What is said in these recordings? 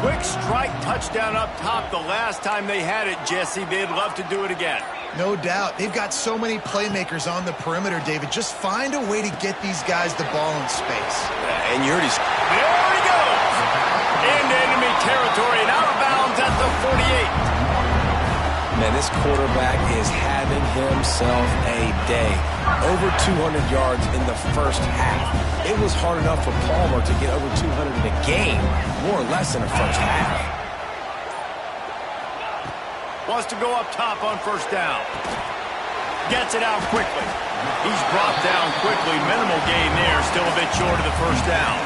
quick strike touchdown up top the last time they had it, Jesse. They'd love to do it again. No doubt. They've got so many playmakers on the perimeter, David. Just find a way to get these guys the ball in space. And you heard there he goes! Into enemy territory and out of bounds at the 48. Man, this quarterback is having himself a day. Over 200 yards in the first half. It was hard enough for Palmer to get over 200 in a game, more or less in the first half. Wants to go up top on first down. Gets it out quickly. He's brought down quickly. Minimal gain there. Still a bit short of the first down.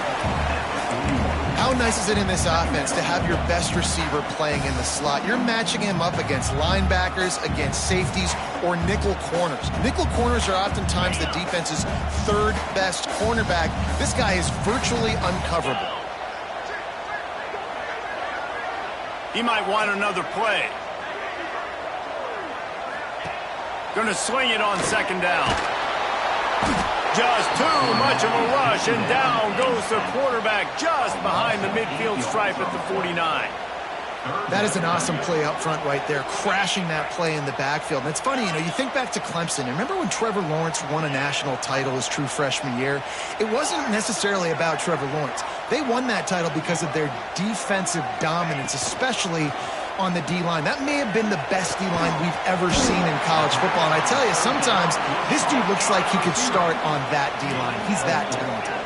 How nice is it in this offense to have your best receiver playing in the slot? You're matching him up against linebackers, against safeties, or nickel corners. Nickel corners are oftentimes the defense's third best cornerback. This guy is virtually uncoverable. He might want another play. Going to swing it on second down. Just too much of a rush, and down goes the quarterback just behind the midfield stripe at the 49. That is an awesome play up front right there, crashing that play in the backfield. And it's funny, you know, you think back to Clemson. Remember when Trevor Lawrence won a national title his true freshman year? It wasn't necessarily about Trevor Lawrence. They won that title because of their defensive dominance, especially on the D-line. That may have been the best D-line we've ever seen in college football. And I tell you, sometimes this dude looks like he could start on that D-line. He's that talented.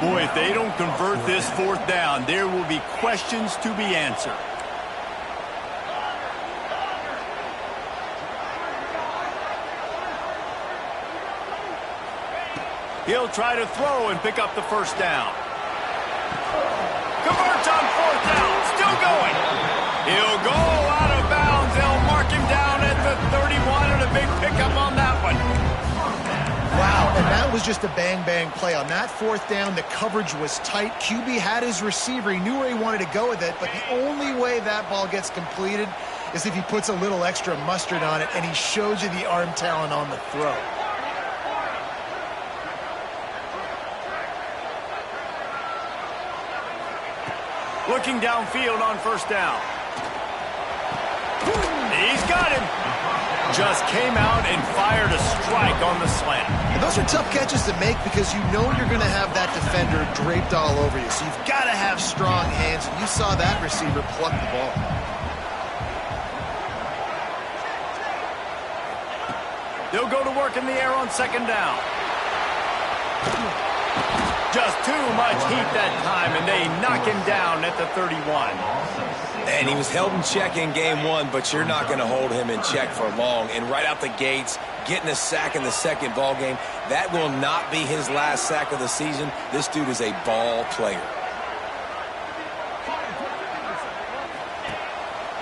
Boy, if they don't convert this fourth down, there will be questions to be answered. He'll try to throw and pick up the first down. Converts on fourth down. Still going. He'll go out of bounds. They'll mark him down at the 31, and a big pickup on that one. Wow, and that was just a bang-bang play. On that fourth down, the coverage was tight. QB had his receiver. He knew where he wanted to go with it, but the only way that ball gets completed is if he puts a little extra mustard on it, and he shows you the arm talent on the throw. Looking downfield on first down. He's got him. Just came out and fired a strike on the slant. And those are tough catches to make because you know you're going to have that defender draped all over you. So you've got to have strong hands. And you saw that receiver pluck the ball. They'll go to work in the air on second down. Just too much heat that time, and they knock him down at the 31. And he was held in check in game one, but you're not going to hold him in check for long. And right out the gates, getting a sack in the second ball game, that will not be his last sack of the season. This dude is a ball player.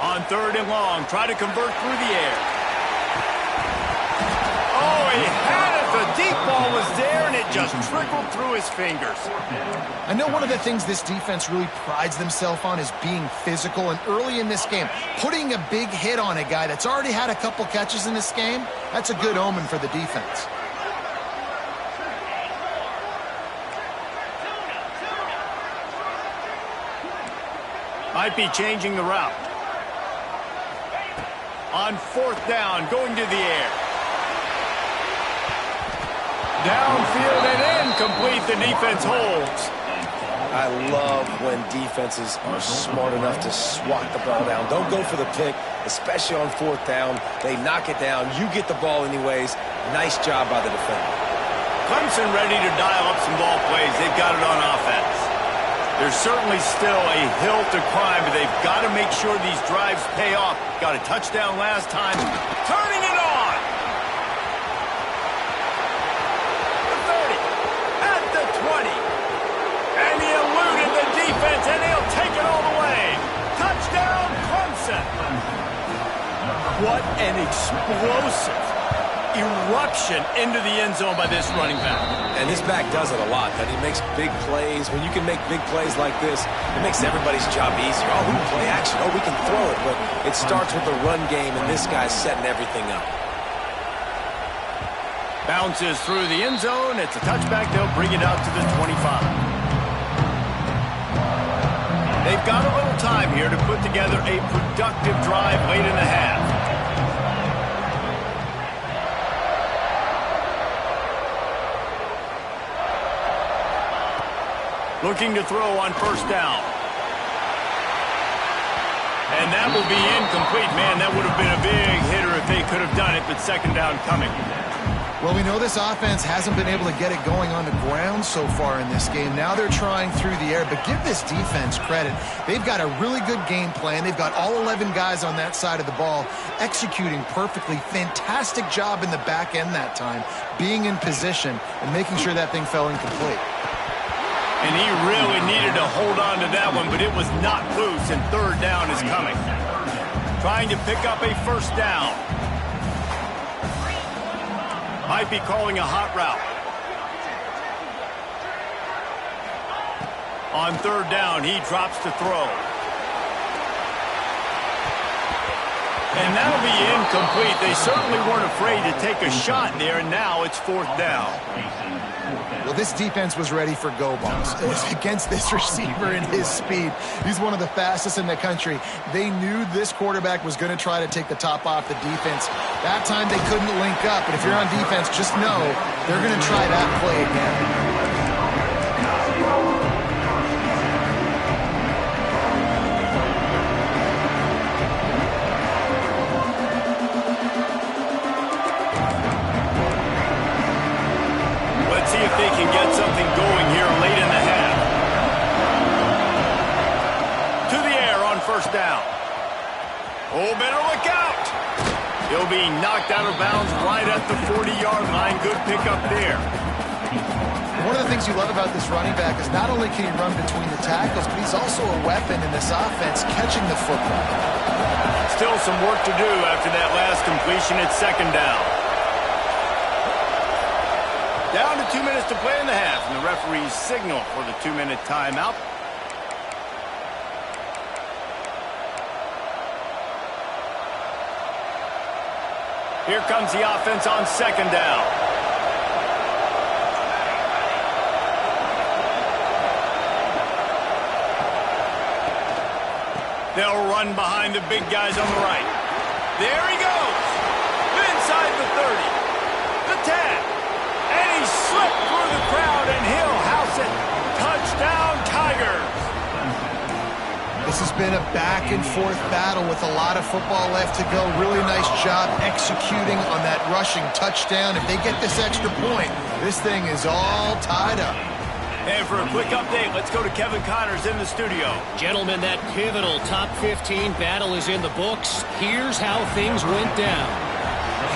On third and long, try to convert through the air. Oh, he had it. The deep ball was there, and it just trickled through his fingers. I know one of the things this defense really prides themselves on is being physical. And early in this game, putting a big hit on a guy that's already had a couple catches in this game, that's a good omen for the defense. Might be changing the route. On fourth down, going to the air. Downfield and incomplete. The defense holds. I love when defenses are smart enough to swat the ball down. Don't go for the pick, especially on fourth down. They knock it down. You get the ball anyways. Nice job by the defender. Clemson ready to dial up some ball plays. They've got it on offense. There's certainly still a hill to climb, but they've got to make sure these drives pay off. Got a touchdown last time. Turning it on. The 30. At the 20. And he eluded the defense, and he'll take it all the way. Touchdown, Clemson. What an explosive eruption into the end zone by this running back. And this back does it a lot. That he makes big plays. When you can make big plays like this, it makes everybody's job easier. Oh, we can play action. Oh, we can throw it. But it starts with the run game, and this guy's setting everything up. Bounces through the end zone. It's a touchback. They'll bring it out to the 25. They've got a little time here to put together a productive drive late in the half. Looking to throw on first down. And that will be incomplete. Man, that would have been a big hitter if they could have done it, but second down coming. Well, we know this offense hasn't been able to get it going on the ground so far in this game. Now they're trying through the air, but give this defense credit. They've got a really good game plan. They've got all 11 guys on that side of the ball executing perfectly. Fantastic job in the back end that time, being in position and making sure that thing fell incomplete. And he really needed to hold on to that one, but it was not loose, and third down is coming. Trying to pick up a first down. Might be calling a hot route. On third down, he drops to throw. And that'll be incomplete. They certainly weren't afraid to take a shot there, and now it's fourth down. Well, this defense was ready for go balls. Against this receiver and his speed. He's one of the fastest in the country. They knew this quarterback was going to try to take the top off the defense. That time they couldn't link up, but if you're on defense, just know they're going to try that play again. They can get something going here late in the half. To the air on first down. Oh, better look out. He'll be knocked out of bounds right at the 40-yard line. Good pickup there. One of the things you love about this running back is not only can he run between the tackles, but he's also a weapon in this offense catching the football. Still some work to do after that last completion at second down. Down to 2 minutes to play in the half, and the referees signal for the 2-minute timeout. Here comes the offense on second down. They'll run behind the big guys on the right. There he goes. Inside the 30. The tag. And he slipped through the crowd, and he'll house it. Touchdown, Tigers. This has been a back-and-forth battle with a lot of football left to go. Really nice job executing on that rushing touchdown. If they get this extra point, this thing is all tied up. And for a quick update, let's go to Kevin Connors in the studio. Gentlemen, that pivotal top 15 battle is in the books. Here's how things went down.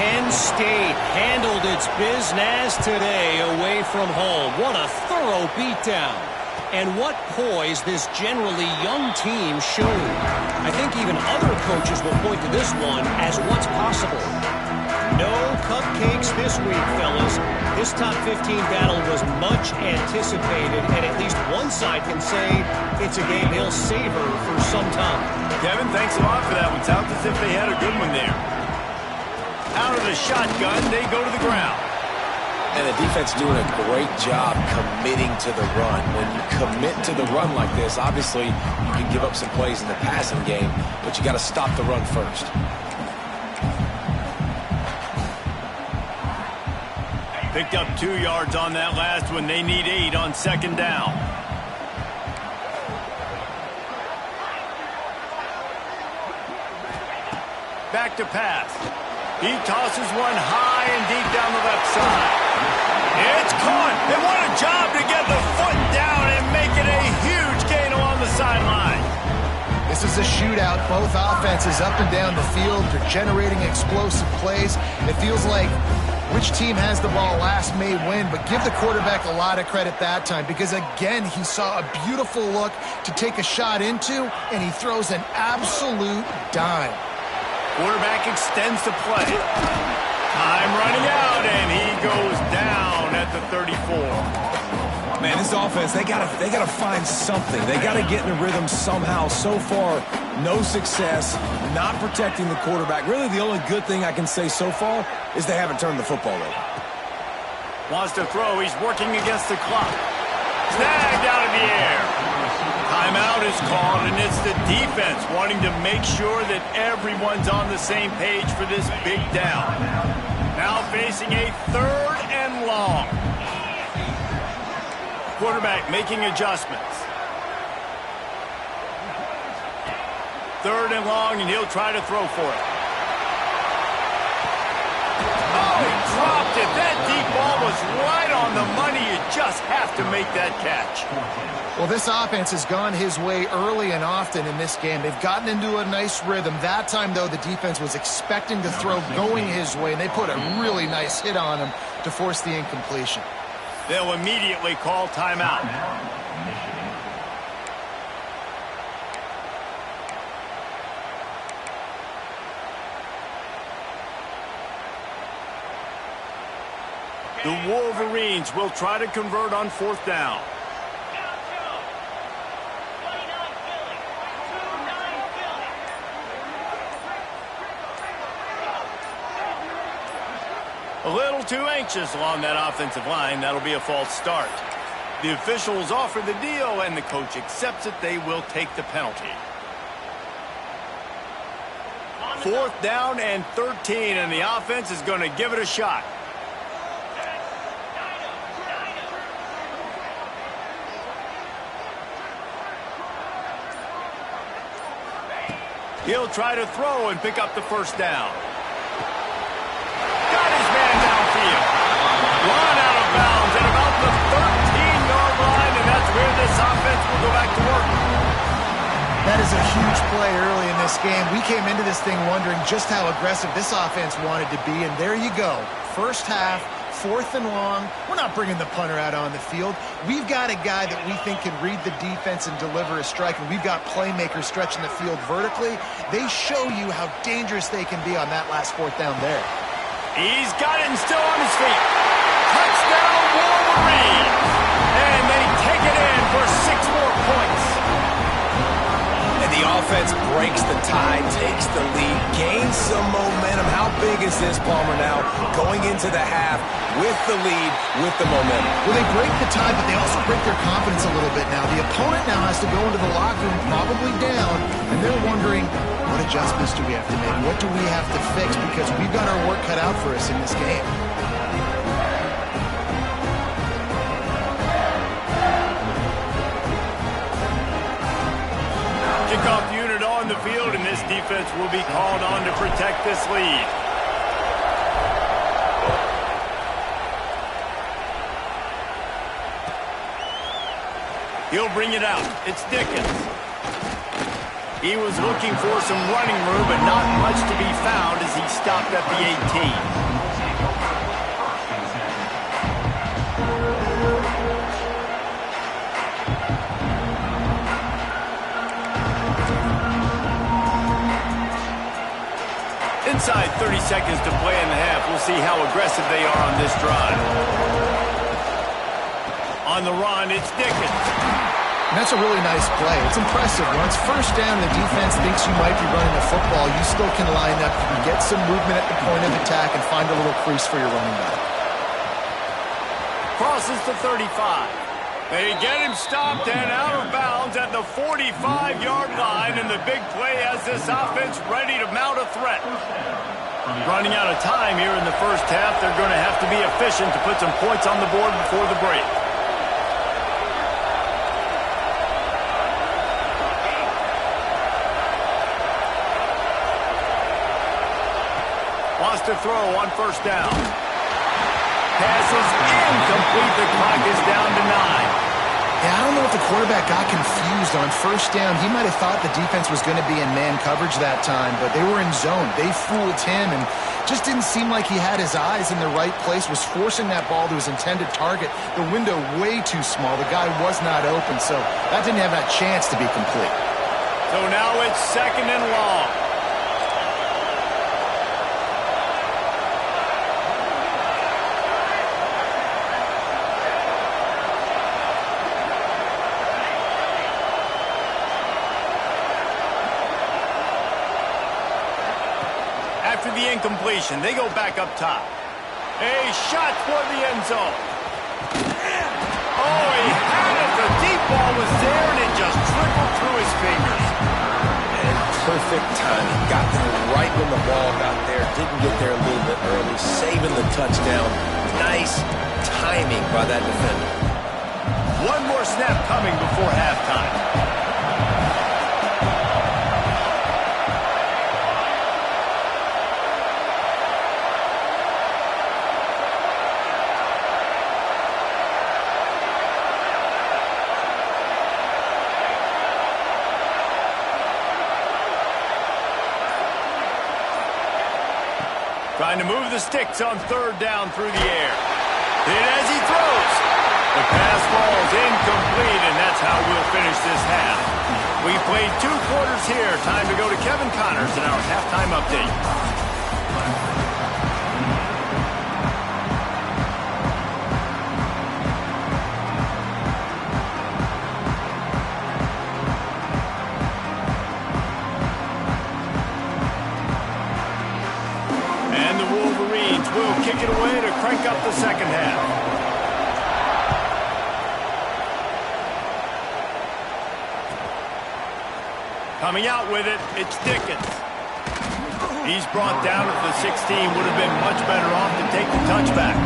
Penn State handled its business today away from home. What a thorough beatdown. And what poise this generally young team showed. I think even other coaches will point to this one as what's possible. No cupcakes this week, fellas. This top 15 battle was much anticipated, and at least one side can say it's a game they'll savor for some time. Kevin, thanks a lot for that one. Sounds as if they had a good one there. Out of the shotgun, they go to the ground. And the defense doing a great job committing to the run. When you commit to the run like this, obviously you can give up some plays in the passing game, but you got to stop the run first. Picked up 2 yards on that last one. They need 8 on second down. Back to pass. He tosses one high and deep down the left side. It's caught. They want a job to get the foot down and make it a huge gain along the sideline. This is a shootout. Both offenses up and down the field. They're generating explosive plays. It feels like which team has the ball last may win, but give the quarterback a lot of credit that time because, again, he saw a beautiful look to take a shot into, and he throws an absolute dime. Quarterback extends the play. Time running out, and he goes down at the 34. Man, this offense, they gotta find something. They gotta get in a rhythm somehow. So far, no success, not protecting the quarterback. Really, the only good thing I can say so far is they haven't turned the football over. Wants to throw. He's working against the clock. Snagged out of the air. Timeout is called, and it's the defense wanting to make sure that everyone's on the same page for this big down. Now facing a 3rd and long. Quarterback making adjustments. 3rd and long, and he'll try to throw for it. Oh, he dropped it. That deep ball was right on the money. You just have to make that catch. Well, this offense has gone his way early and often in this game. They've gotten into a nice rhythm. That time, though, the defense was expecting to throw going his way, and they put a really nice hit on him to force the incompletion. They'll immediately call timeout. The Wolverines will try to convert on 4th down. A little too anxious along that offensive line. That'll be a false start. The officials offer the deal, and the coach accepts it. They will take the penalty. 4th down and 13, and the offense is going to give it a shot. He'll try to throw and pick up the 1st down. Got his man downfield. Run out of bounds at about the 13-yard line, and that's where this offense will go back to work. That is a huge play early in this game. We came into this thing wondering just how aggressive this offense wanted to be, and there you go. First half, 4th and long. We're not bringing the punter out on the field. We've got a guy that we think can read the defense and deliver a strike, and we've got playmakers stretching the field vertically. They show you how dangerous they can be on that last 4th down there. He's got it and still on his feet. Touchdown, Wolverines! And they take it in for 6 more points. And the offense breaks the tie, takes the lead, gains some momentum. How big is this, Palmer, now going into the half with the lead, with the momentum? Well, they break the tie, but they also break their confidence a little bit now. The opponent now has to go into the locker room probably down, and they're wondering, what adjustments do we have to make? What do we have to fix? Because we've got our work cut out for us in this game. Kickoff unit on the field, and this defense will be called on to protect this lead. He'll bring it out. It's Dickens. He was looking for some running room, but not much to be found as he stopped at the 18. Inside 30 seconds to play in the half. We'll see how aggressive they are on this drive. On the run, it's Dickens. And that's a really nice play. It's impressive. When it's 1st down, the defense thinks you might be running a football. You still can line up. You can get some movement at the point of attack and find a little crease for your running back. Crosses to 35. They get him stopped and out of bounds at the 45-yard line, and the big play has this offense ready to mount a threat. Running out of time here in the 1st half. They're going to have to be efficient to put some points on the board before the break. Wants to throw on 1st down. Pass is incomplete. The clock is down to 9. Yeah, I don't know if the quarterback got confused on 1st down. He might have thought the defense was going to be in man coverage that time, but they were in zone. They fooled him and just didn't seem like he had his eyes in the right place, was forcing that ball to his intended target. The window way too small. The guy was not open, so that didn't have that chance to be complete. So now it's 2nd and long. After the incompletion, they go back up top. A shot for the end zone. Oh, he had it. The deep ball was there, and it just trickled through his fingers. And perfect timing. Got there right when the ball got there. Didn't get there a little bit early. Saving the touchdown. Nice timing by that defender. One more snap coming before halftime. Trying to move the sticks on third down through the air. Hit as he throws. The pass falls incomplete, and that's how we'll finish this half. We played 2 quarters here. Time to go to Kevin Connors in our halftime update. Will kick it away to crank up the second half. Coming out with it, it's Dickens. He's brought down at the 16. Would have been much better off to take the touchback.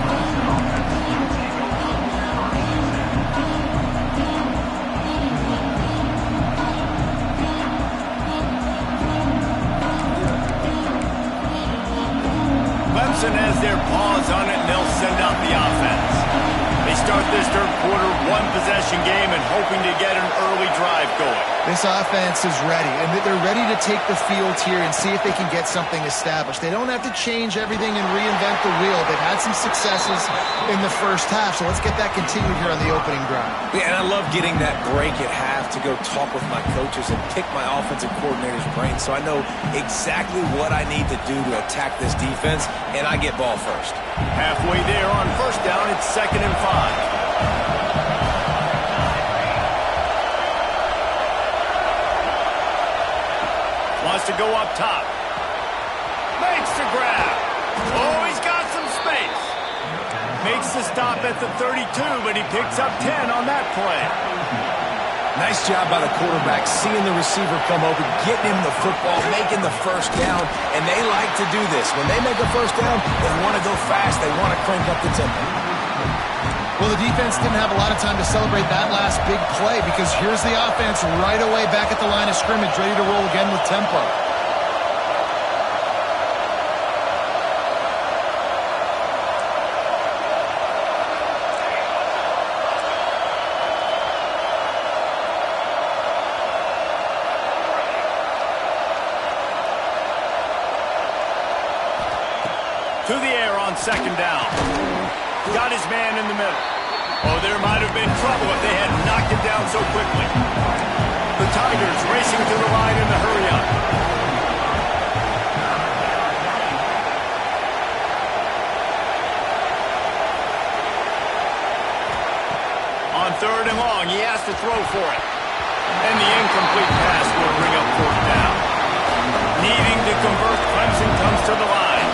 Clemson has their paws on it, and they'll send out the offense. They start this third quarter, 1-possession game, and hoping to get an early drive going. This offense is ready, and they're ready to take the field here and see if they can get something established. They don't have to change everything and reinvent the wheel. They've had some successes in the first half, so let's get that continued here on the opening drive. Yeah, and I love getting that break at half to go talk with my coaches and pick my offensive coordinator's brain so I know exactly what I need to do to attack this defense, and I get ball first. Halfway there on first down, it's 2nd and 5. Wants to go up top. Makes the grab. Oh, he's got some space. Makes the stop at the 32, but he picks up 10 on that play. Nice job by the quarterback, seeing the receiver come open, getting him the football, making the first down, and they like to do this. When they make a first down, they want to go fast. They want to crank up the tempo. Well, the defense didn't have a lot of time to celebrate that last big play because here's the offense right away back at the line of scrimmage, ready to roll again with tempo. To the air on 2nd down. Got his man in the middle. Oh, there might have been trouble if they had knocked him down so quickly. The Tigers racing to the line in the hurry-up. On 3rd and long, he has to throw for it. And the incomplete pass will bring up 4th down. Needing to convert, Clemson comes to the line.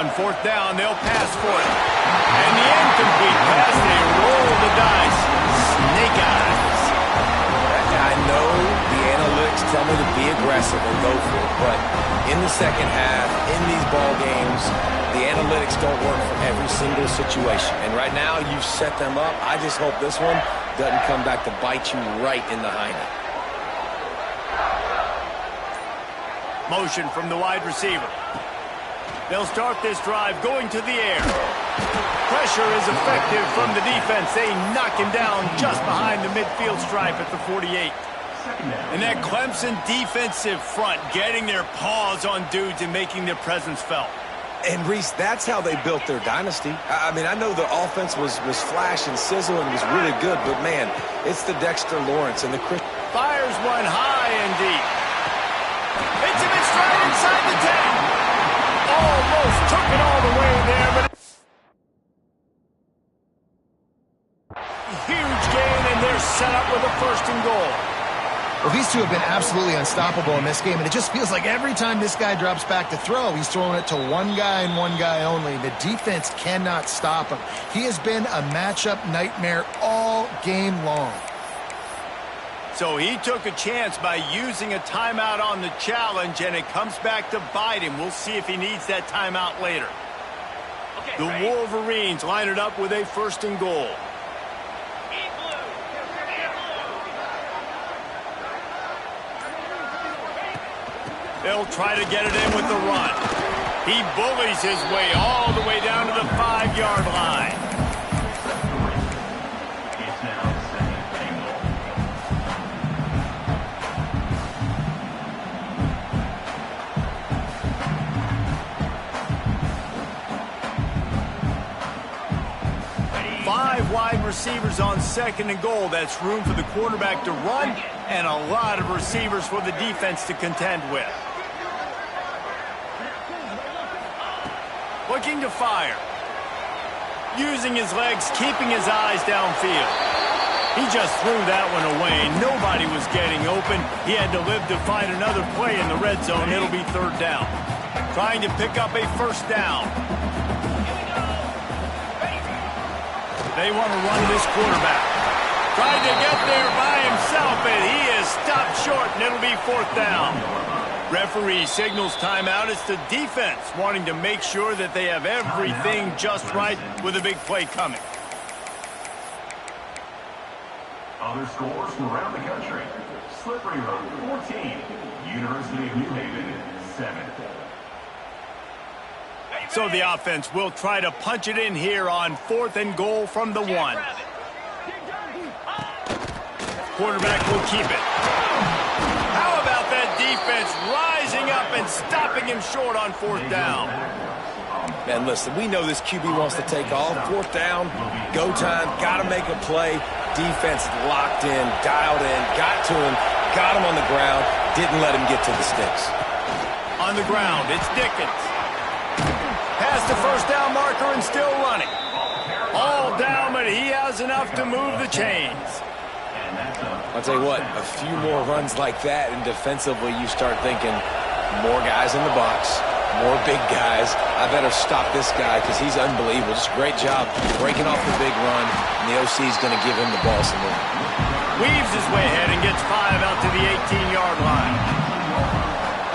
On 4th down, they'll pass for it. And the incomplete pass, they roll the dice. Snake eyes. I know the analytics tell me to be aggressive and go for it, but in the second half, in these ball games, the analytics don't work for every single situation. And right now, you've set them up. I just hope this one doesn't come back to bite you right in the hiney. Motion from the wide receiver. They'll start this drive going to the air. Pressure is effective from the defense. They knock him down just behind the midfield stripe at the 48. And that Clemson defensive front getting their paws on dudes and making their presence felt. And, Reese, that's how they built their dynasty. I mean, I know the offense was flash and sizzle and was really good, but, man, it's the Dexter Lawrence and the Chris. Fires one high and deep. Hits him in stride inside the 10. Almost took it all the way there, but huge gain, and they're set up with a 1st and goal. Well, these two have been absolutely unstoppable in this game, and it just feels like every time this guy drops back to throw, he's throwing it to one guy and one guy only. The defense cannot stop him. He has been a matchup nightmare all game long. So he took a chance by using a timeout on the challenge, and it comes back to bite him. We'll see if he needs that timeout later. The Wolverines line it up with a 1st and goal. They'll try to get it in with the run. He bullies his way all the way down to the 5-yard line. It's now 2nd and goal. Five wide receivers on 2nd and goal. That's room for the quarterback to run and a lot of receivers for the defense to contend with. Looking to fire. Using his legs, keeping his eyes downfield. He just threw that one away. Nobody was getting open. He had to live to find another play in the red zone. It'll be 3rd down. Trying to pick up a 1st down. They want to run this quarterback. Trying to get there by himself, and he is stopped short, and it'll be 4th down. Referee signals timeout. It's the defense wanting to make sure that they have everything just right with a big play coming. Other scores from around the country. Slippery Road 14, University of New Haven 7. So the offense will try to punch it in here on 4th and goal from the 1. Quarterback will keep it. How about that defense rising up and stopping him short on 4th down? Man, listen, we know this QB wants to take off. 4th down, go time, got to make a play. Defense locked in, dialed in, got to him, got him on the ground, didn't let him get to the sticks. On the ground, it's Dickens. Past the 1st down marker and still running. All down, but he has enough to move the chains. I'll tell you what, a few more runs like that, and defensively you start thinking more guys in the box, more big guys. I better stop this guy because he's unbelievable. Just a great job breaking off the big run, and the OC is going to give him the ball some more. Weaves his way ahead and gets 5 out to the 18-yard line.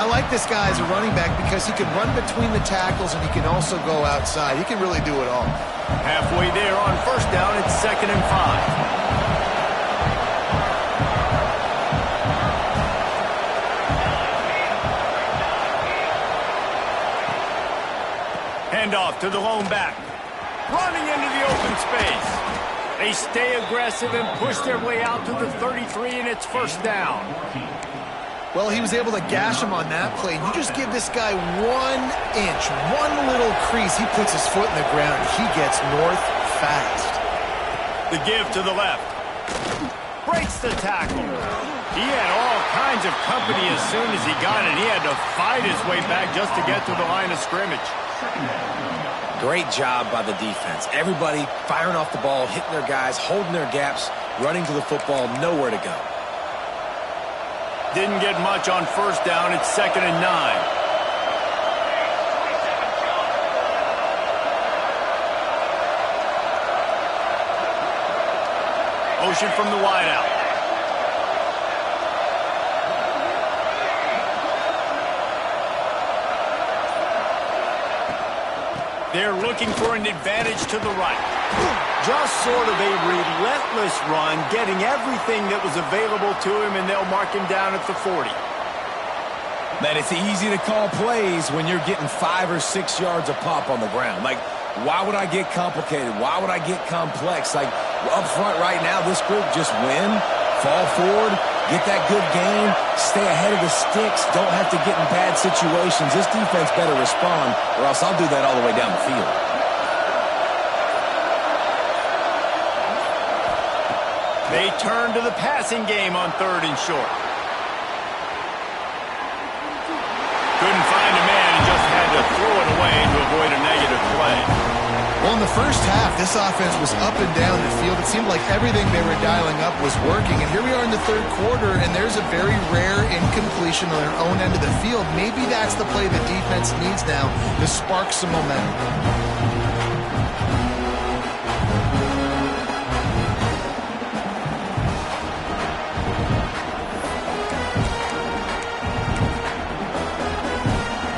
I like this guy as a running back because he can run between the tackles and he can also go outside. He can really do it all. Halfway there on 1st down, it's 2nd and 5. Handoff to the lone back. Running into the open space. They stay aggressive and push their way out to the 33, and it's 1st down. Well, he was able to gash him on that play. You just give this guy 1 inch, one little crease. He puts his foot in the ground. He gets north fast. The give to the left. Breaks the tackle. He had all kinds of company as soon as he got it. He had to fight his way back just to get to the line of scrimmage. Great job by the defense. Everybody firing off the ball, hitting their guys, holding their gaps, running to the football, nowhere to go. Didn't get much on 1st down. It's 2nd and 9. Motion from the wideout. They're looking for an advantage to the right. Just sort of a relentless run, getting everything that was available to him, and they'll mark him down at the 40. Man, it's easy to call plays when you're getting 5 or 6 yards a pop on the ground. Like, why would I get complicated? Why would I get complex? Like, up front right now, this group just win, fall forward, Get that good gain, stay ahead of the sticks, don't have to get in bad situations. This defense better respond, or else I'll do that all the way down the field. They turn to the passing game on 3rd and short. Couldn't find a man and just had to throw it away to avoid a negative play. Well, in the first half, this offense was up and down the field. It seemed like everything they were dialing up was working. And here we are in the 3rd quarter, and there's a very rare incompletion on their own end of the field. Maybe that's the play the defense needs now to spark some momentum.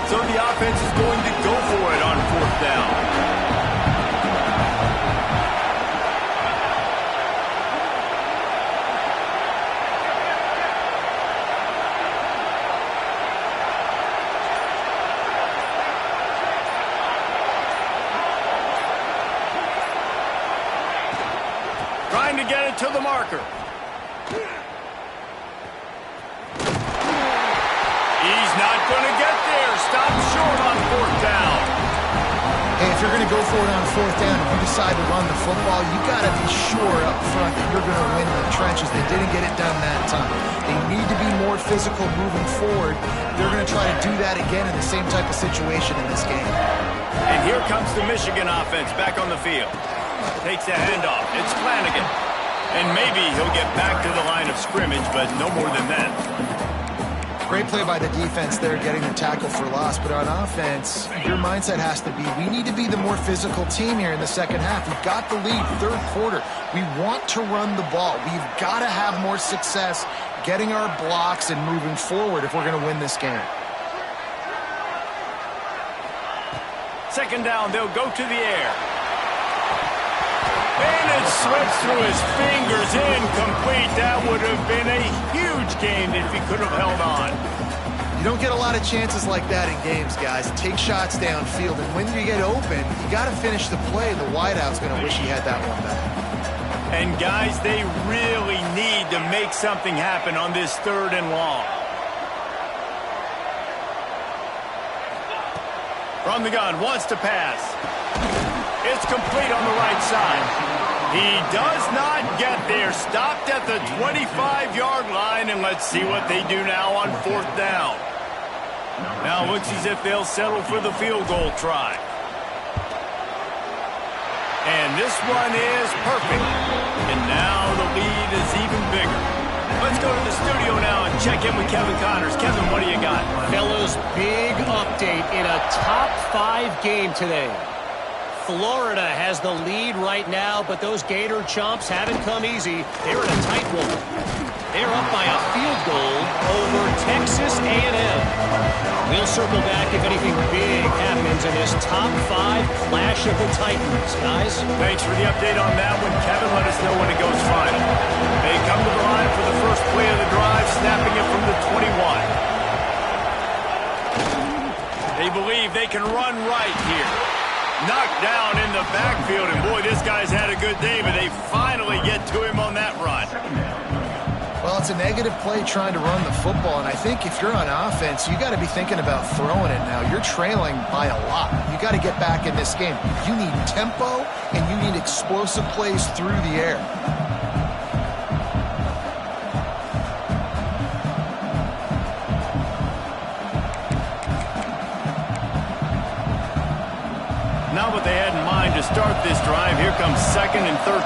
So the offense is going to go for it on 4th down. Trying to get it to the marker. He's not going to get there. Stop short on 4th down. Hey, if you're going to go for it on 4th down, if you decide to run the football, you got to be sure up front that you're going to win the trenches. They didn't get it done that time. They need to be more physical moving forward. They're going to try to do that again in the same type of situation in this game. And here comes the Michigan offense back on the field. Takes a handoff. It's Flanagan. And maybe he'll get back to the line of scrimmage, but no more than that. Great play by the defense there, getting the tackle for loss. But on offense, your mindset has to be, we need to be the more physical team here in the second half. We've got the lead, 3rd quarter. We want to run the ball. We've got to have more success getting our blocks and moving forward if we're going to win this game. 2nd down, they'll go to the air. And it slips through his fingers, incomplete. That would have been a huge gain if he could have held on. You don't get a lot of chances like that in games, guys. Take shots downfield, and when you get open, you got to finish the play. The wideout's going to wish he had that one back. And guys, they really need to make something happen on this 3rd and long. From the gun, wants to pass. It's complete on the right side. He does not get there. Stopped at the 25-yard line, and let's see what they do now on 4th down. Now looks as if they'll settle for the field goal try. And this one is perfect. And now the lead is even bigger. Let's go to the studio now and check in with Kevin Connors. Kevin, what do you got? Fellas, big update in a top 5 game today. Florida has the lead right now, but those Gator chumps haven't come easy. They're in a tight one. They're up by a field goal over Texas A&M. We'll circle back if anything big happens in this top 5 clash of the Titans, guys. Thanks for the update on that one, Kevin. Let us know when it goes final. They come to the line for the first play of the drive, snapping it from the 21. They believe they can run right here. Knocked down in the backfield, and boy, this guy's had a good day, but they finally get to him on that run. Well, it's a negative play trying to run the football, and I think if you're on offense, you got to be thinking about throwing it now. You're trailing by a lot. You got to get back in this game. You need tempo, and you need explosive plays through the air. Not what they had in mind to start this drive. Here comes 2nd and 13.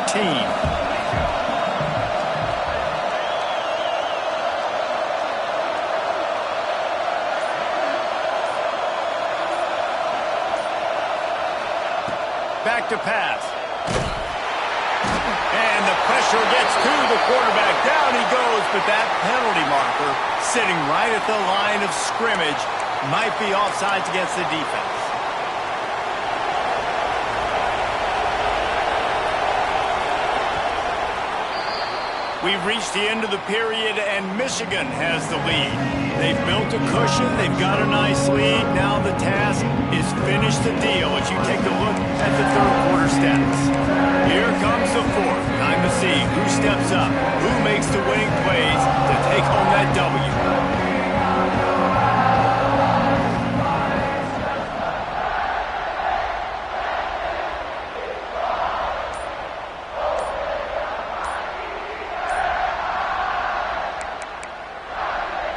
Back to pass. And the pressure gets to the quarterback. Down he goes, but that penalty marker sitting right at the line of scrimmage might be offsides against the defense. We've reached the end of the period, and Michigan has the lead. They've built a cushion. They've got a nice lead. Now the task is finish the deal as you take a look at the 3rd quarter stats. Here comes the 4th. to see who steps up, who makes the winning plays to take home that W.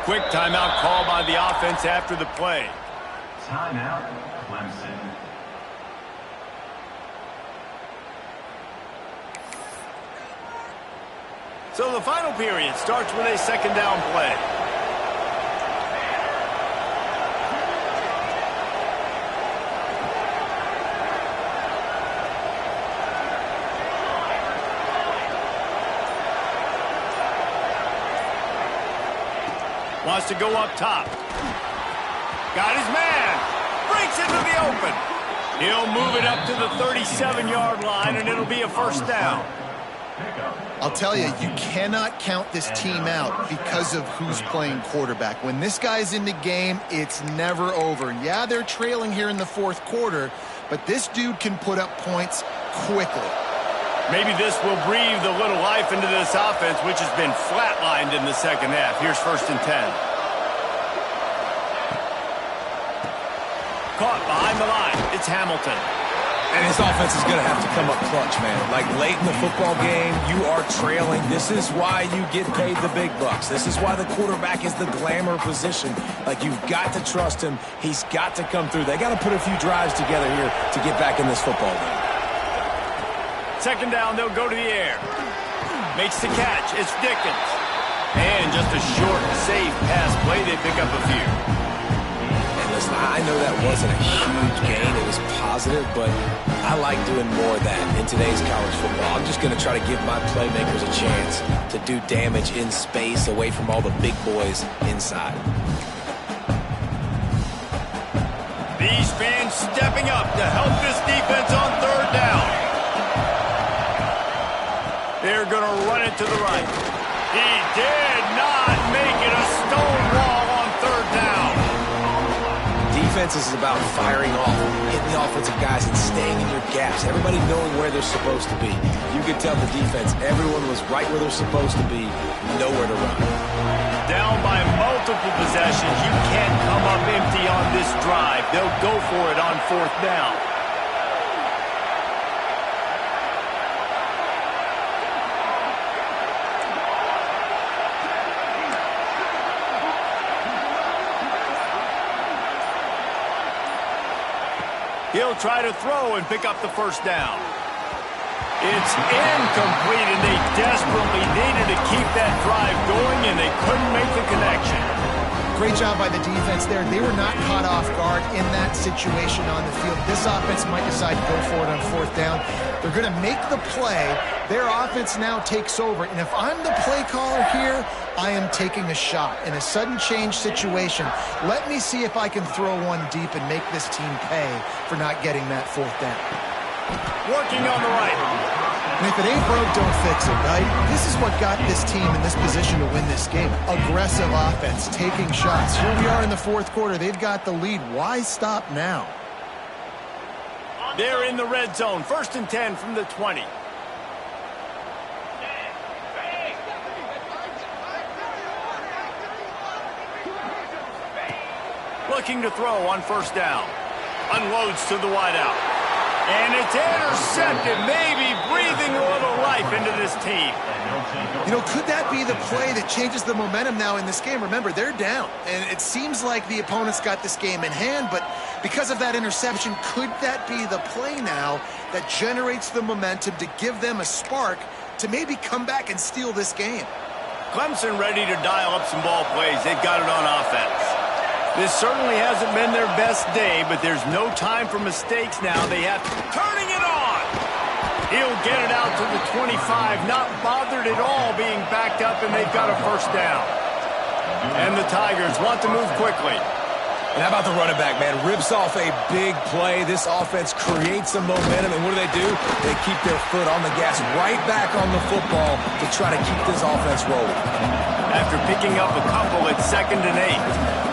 Quick timeout call by the offense after the play. Timeout, Clemson. So the final period starts with a second down play. Wants to go up top. Got his man. Breaks into the open. He'll move it up to the 37-yard line, and it'll be a first down. I'll tell you, you cannot count this team out because of who's playing quarterback. When this guy's in the game, it's never over. Yeah, they're trailing here in the fourth quarter, but this dude can put up points quickly. Maybe this will breathe a little life into this offense, which has been flatlined in the second half. Here's 1st and 10. Caught behind the line. It's Hamilton. And his offense is going to have to come up clutch, man. Like late in the football game, you are trailing. This is why you get paid the big bucks. This is why the quarterback is the glamour position. Like, you've got to trust him. He's got to come through. They got to put a few drives together here to get back in this football game. Second down, they'll go to the air. Makes the catch. It's Dickens. And just a short, safe pass play. They pick up a few. And listen, I know that wasn't a huge gain. It was positive, but I like doing more of that in today's college football. I'm just going to try to give my playmakers a chance to do damage in space away from all the big boys inside. These fans stepping up to help this defense on third down. They're going to run it to the right. He did not make it a stone wall on third down. Defense is about firing off, hitting the offensive guys, and staying in your gaps. Everybody knowing where they're supposed to be. You could tell the defense, everyone was right where they're supposed to be, nowhere to run. Down by multiple possessions, you can't come up empty on this drive. They'll go for it on fourth down. He'll try to throw and pick up the first down. It's incomplete, and they desperately needed to keep that drive going, and they couldn't make the connection. Great job by the defense there. They were not caught off guard in that situation on the field. This offense might decide to go for it on fourth down. They're going to make the play. Their offense now takes over. And if I'm the play caller here, I am taking a shot. In a sudden change situation, let me see if I can throw one deep and make this team pay for not getting that fourth down. Working on the right. And if it ain't broke, don't fix it, right? This is what got this team in this position to win this game. Aggressive offense, taking shots. Here we are in the fourth quarter. They've got the lead. Why stop now? They're in the red zone. 1st and 10 from the 20. Looking to throw on first down. Unloads to the wideout. And it's intercepted, maybe breathing a little life into this team. You know, could that be the play that changes the momentum now in this game? Remember, they're down, and it seems like the opponent's got this game in hand, but because of that interception, could that be the play now that generates the momentum to give them a spark to maybe come back and steal this game? Clemson ready to dial up some ball plays. They've got it on offense. This certainly hasn't been their best day, but there's no time for mistakes now. They have turning it on. He'll get it out to the 25, not bothered at all being backed up, and they've got a first down. And the Tigers want to move quickly. And how about the running back, man? Rips off a big play. This offense creates some momentum, and what do? They keep their foot on the gas right back on the football to try to keep this offense rolling. After picking up a couple, it's 2nd and 8.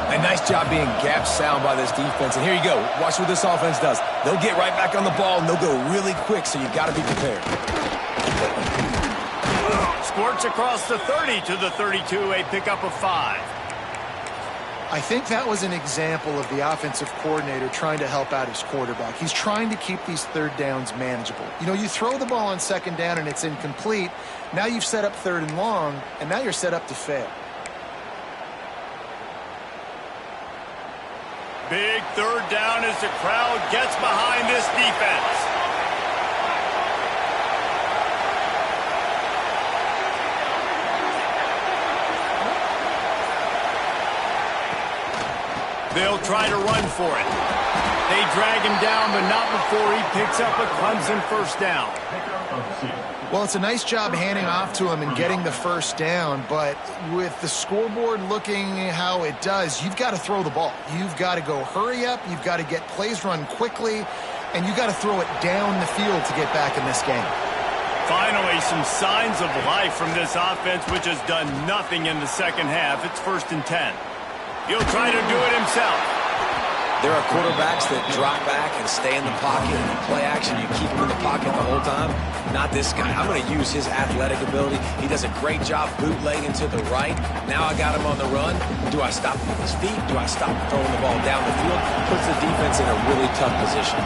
A nice job being gap sound by this defense. And here you go. Watch what this offense does. They'll get right back on the ball, and they'll go really quick, so you got to be prepared. Squirts across the 30 to the 32, a pickup of 5. I think that was an example of the offensive coordinator trying to help out his quarterback. He's trying to keep these third downs manageable. You know, you throw the ball on second down and it's incomplete. Now you've set up third and long, and now you're set up to fail. Big third down as the crowd gets behind this defense. They'll try to run for it. They drag him down, but not before he picks up a Clemson first down. Well, it's a nice job handing off to him and getting the first down, but with the scoreboard looking how it does, you've got to throw the ball. You've got to go hurry up, you've got to get plays run quickly, and you've got to throw it down the field to get back in this game. Finally, some signs of life from this offense, which has done nothing in the second half. It's 1st and 10. He'll try to do it himself. There are quarterbacks that drop back and stay in the pocket. And in play action, you keep him in the pocket the whole time. Not this guy. I'm going to use his athletic ability. He does a great job bootlegging to the right. Now I got him on the run. Do I stop him with his feet? Do I stop throwing the ball down the field? Puts the defense in a really tough position.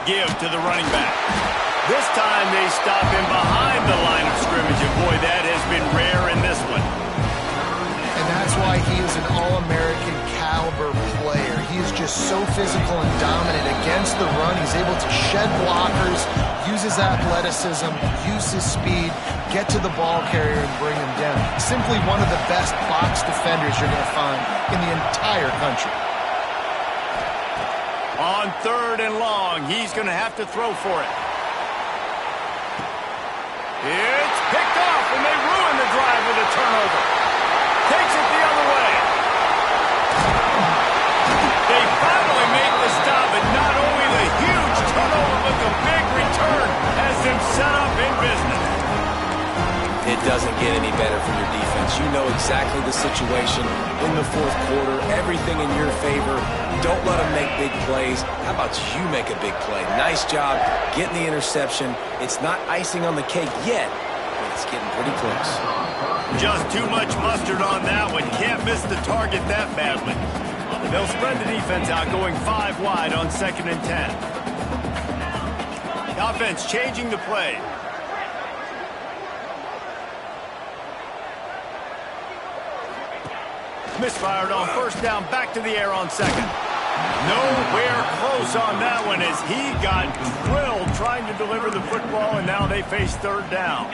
Give to the running back. This time they stop him behind the line of scrimmage, and boy, that has been rare in this one. And that's why he is an All-American caliber player. He is just so physical and dominant against the run. He's able to shed blockers, use his athleticism, use his speed, get to the ball carrier and bring him down. Simply one of the best box defenders you're going to find in the entire country. On 3rd and long, he's going to have to throw for it. It's picked off, and they ruin the drive with a turnover. Takes it the other way. They finally make the stop, and not only the huge turnover, but the big return has them set up in business. It doesn't get any better for your defense. You know exactly the situation in the 4th quarter. Everything in your favor. Don't let them make big plays. How about you make a big play? Nice job getting the interception. It's not icing on the cake yet, but it's getting pretty close. Just too much mustard on that one. Can't miss the target that badly. They'll spread the defense out, going 5 wide on 2nd and 10. The offense changing the play. Misfired on 1st down, back to the air on 2nd. Nowhere close on that one as he got drilled trying to deliver the football, and now they face 3rd down.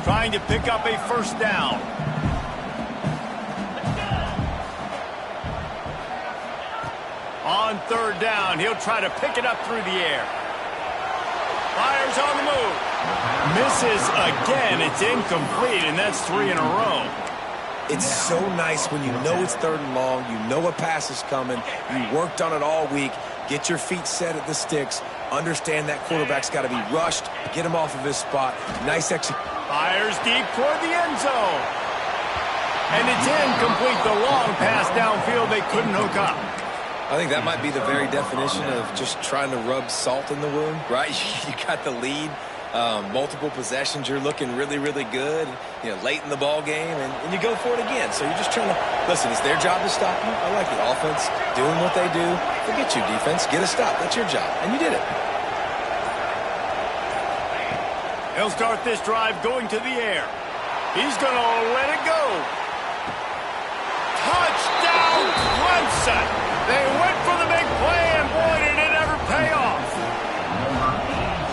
Trying to pick up a 1st down. On 3rd down, he'll try to pick it up through the air. Fires on the move. Misses again. It's incomplete, and that's 3 in a row. It's so nice when you know it's 3rd and long, you know a pass is coming, you worked on it all week, get your feet set at the sticks, understand that quarterback's got to be rushed, get him off of his spot. Nice execution. Fires deep toward the end zone. And it's incomplete. The long pass downfield, they couldn't hook up. I think that might be the very definition of just trying to rub salt in the wound, right? You got the lead. Multiple possessions, you're looking really, really good, you know, late in the ball game, and you go for it again. So you're just trying to, listen, it's their job to stop you. I like the offense doing what they do. Forget you, defense. Get a stop. That's your job. And you did it. He'll start this drive going to the air. He's going to let it go. Touchdown, Clemson. They went for the big play, and boy, did it ever pay off.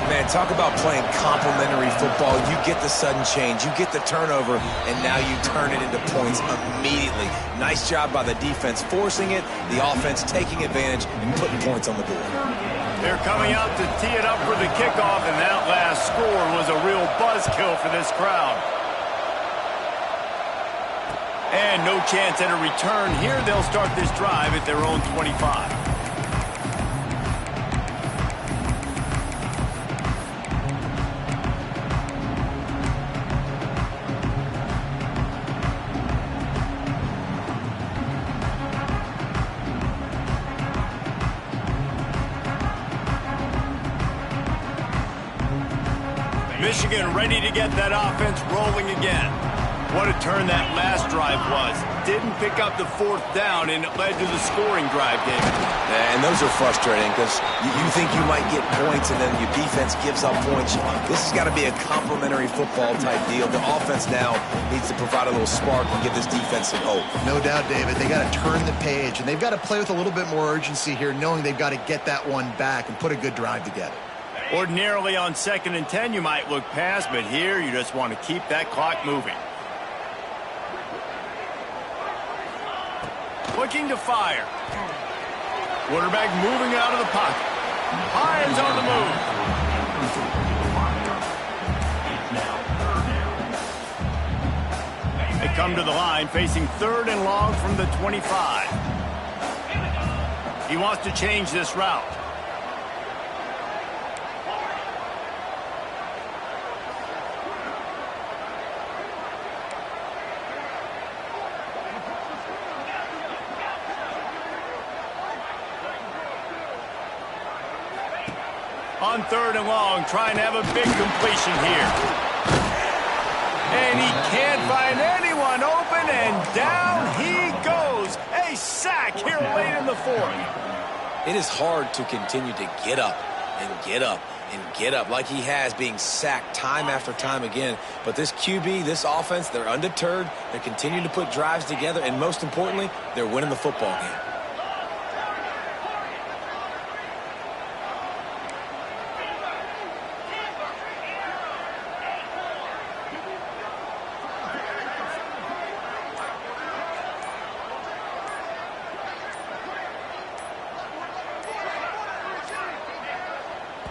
Man, talk about playing complementary football. You get the sudden change, you get the turnover, and now you turn it into points immediately. Nice job by the defense forcing it, the offense taking advantage and putting points on the board. They're coming out to tee it up for the kickoff, and that last score was a real buzzkill for this crowd. And no chance at a return here. They'll start this drive at their own 25. Michigan ready to get that offense rolling again. What a turn that last drive was. Didn't pick up the fourth down, and it led to the scoring drive, David. And those are frustrating because you think you might get points and then your defense gives up points. This has got to be a complementary football type deal. The offense now needs to provide a little spark and give this defense some hope. No doubt, David. They got to turn the page, and they've got to play with a little bit more urgency here, knowing they've got to get that one back and put a good drive together. Ordinarily on 2nd and 10, you might look past, but here you just want to keep that clock moving. Looking to fire. Quarterback moving out of the pocket. Hines on the move. They come to the line facing 3rd and long from the 25. He wants to change this route. On 3rd and long, trying to have a big completion here. And he can't find anyone open, and down he goes. A sack here late in the 4th. It is hard to continue to get up and get up and get up like he has, being sacked time after time again. But this QB, this offense, they're undeterred. They're continuing to put drives together, and most importantly, they're winning the football game.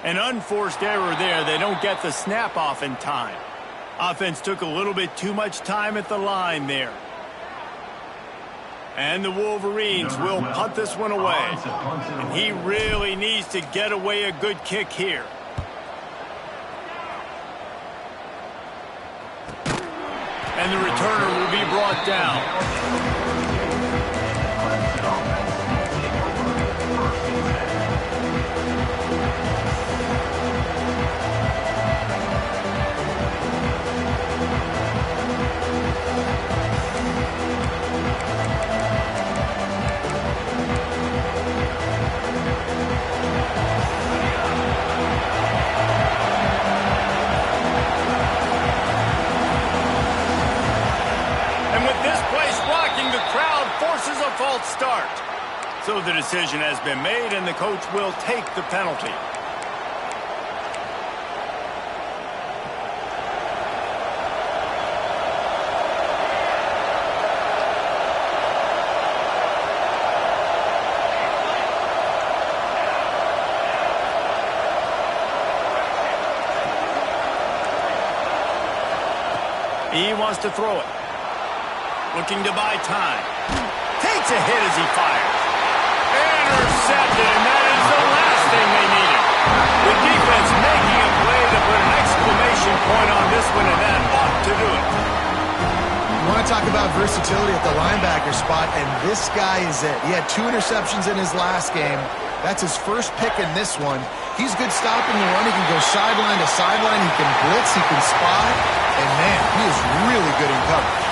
An unforced error there. They don't get the snap off in time. Offense took a little bit too much time at the line there. And the Wolverines will punt this one away. And he really needs to get away a good kick here. And the returner will be brought down. Forces a false start. So the decision has been made, and the coach will take the penalty. He wants to throw it. Looking to buy time. Takes a hit as he fires. Intercepted, and that is the last thing they needed. The defense making a play to put an exclamation point on this one, and that ought to do it. You want to talk about versatility at the linebacker spot, and this guy is it. He had 2 interceptions in his last game. That's his first pick in this one. He's good stopping the run. He can go sideline to sideline. He can blitz. He can spot. And, man, he is really good in coverage.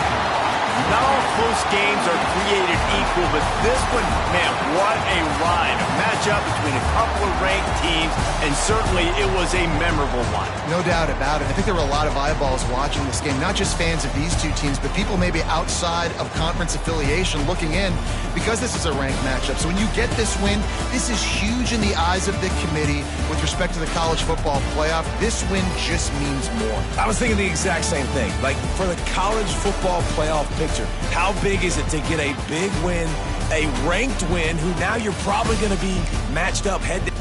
Not all close games are created equal, but this one, man, what a ride. A matchup between a couple of ranked teams, and certainly it was a memorable one. No doubt about it. I think there were a lot of eyeballs watching this game, not just fans of these two teams, but people maybe outside of conference affiliation looking in, because this is a ranked matchup. So when you get this win, this is huge in the eyes of the committee with respect to the college football playoff. This win just means more. I was thinking the exact same thing. Like, for the college football playoff picture, how big is it to get a big win, a ranked win, who now you're probably going to be matched up head to